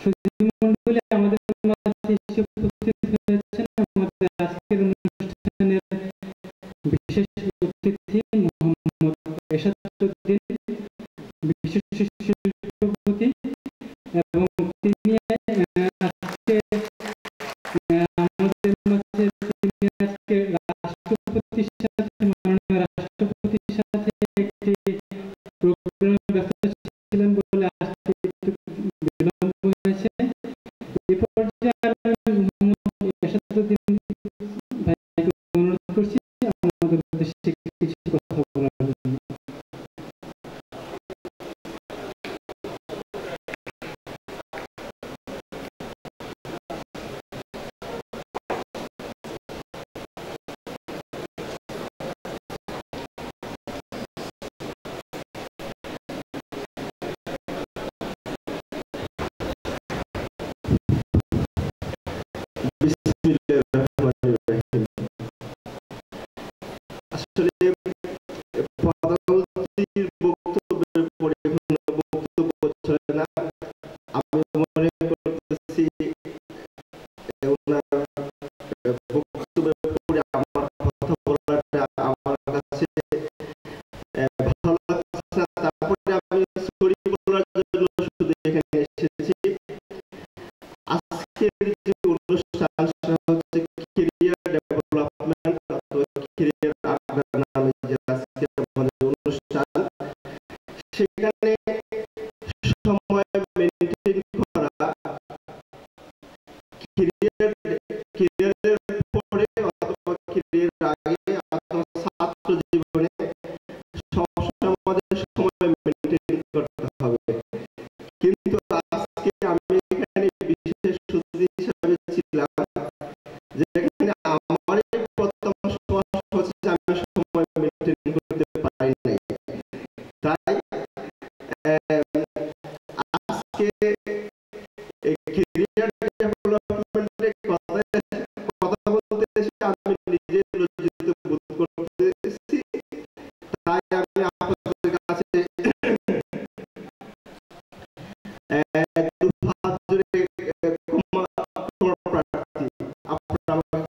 সুধীমণ্ডলী আমাদের মাঝে এসে উপস্থিত হয়েছেন আমাদের আজকের অনুষ্ঠানের বিশেষ অতিথি মোহাম্মদ এরশাদউদ্দিন, বিশেষ শিল্পপতি, এবং তিনি আজকে আমাদের মাঝে তিনি আজকে রাষ্ট্রপতির সাথে মাননীয় রাষ্ট্রপতির সাথে একটি প্রোগ্রামে ব্যস্ত ছিলেন বলে আসতে একটু বিলম্ব হয়েছে। এই পর্যায়ে আমি মোহাম্মদ এরশাদউদ্দিন ভাইকে অনুরোধ করছি আমাদের উদ্দেশ্যে কিছু কথা বলার জন্য। আসলে প্রধানমন্ত্রীর বক্তব্যের পরে বক্তব্য চলে না। আমি মনে করতেছি ওনার বক্তব্যের পরে আমার কথা বলাটা আমার কাছে ভালো লাগছে না। তারপরে আমি সরি বলার জন্য শুধু এখানে এসেছি। আজকের যে অনুষ্ঠান সেটা হচ্ছে ক্যারিয়ার ডেভেলপমেন্ট অথবা ক্যারিয়ার আড্ডা নামে যে আজকে আমাদের অনুষ্ঠান, সেখানে সময় মেনটেন করা, ক্যারিয়ারের পরে অথবা ক্যারিয়ারের আগে অথবা ছাত্র জীবনে সবসময় আমাদের সময় মেনটেন করতে হবে। কিন্তু আজকে আমি এখানে বিশেষ অতিথি হিসাবে ছিলাম, যেখানে আমার প্রথম সমস্যা হচ্ছে যে আমি সময় মেনটেন করতে পারি নাই। তাই আজকে ক্যারিয়ার ডেভেলপমেন্টের কথা বলতে এসে আমি নিজে লজ্জিত বোধ করতেছি। তাই আমি আপনাদের কাছে দুহাত জুড়ে ক্ষমা প্রার্থী। আপনারা আমাকে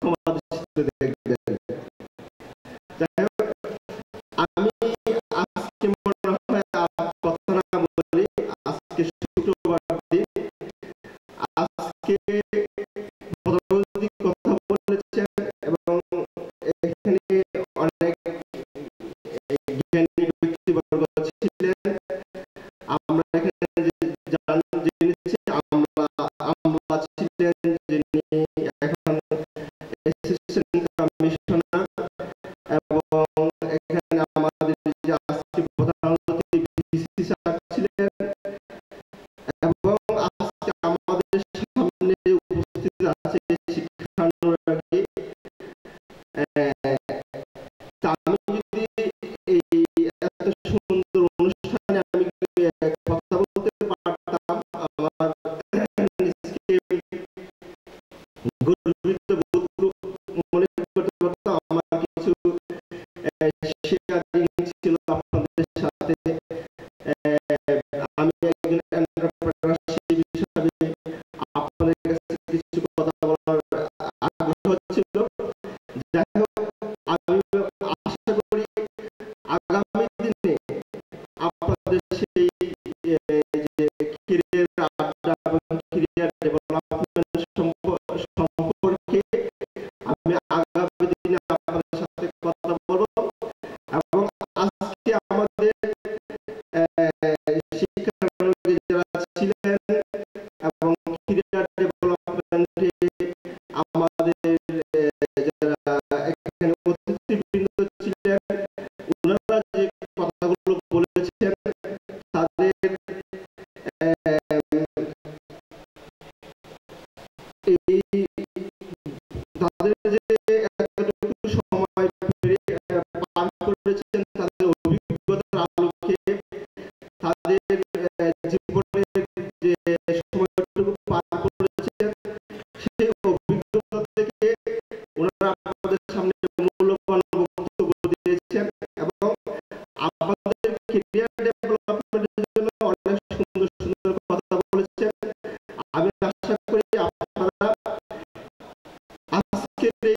এই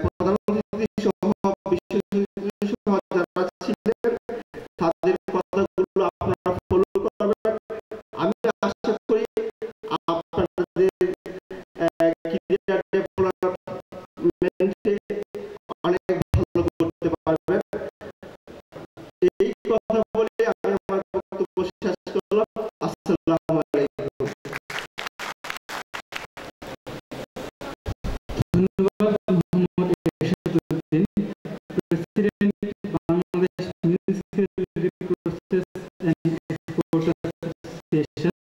প্রধান অতিথি সহ বিশেষ অতিথি সহ যারা ছিলেন তাদের কথাগুলো আপনারা ফলো করবেন। আমি আশা করি আপনাদের ক্যারিয়ার ডেভেলপমেন্টে অনেক ভালো করতে পারবেন। এই কথা বলে আমি আমার বক্তব্য শেষ করলাম। আসসালামু আলাইকুম। ধন্যবাদ Mohammad Ershad Uddin, president Bangladesh municipality process and export association.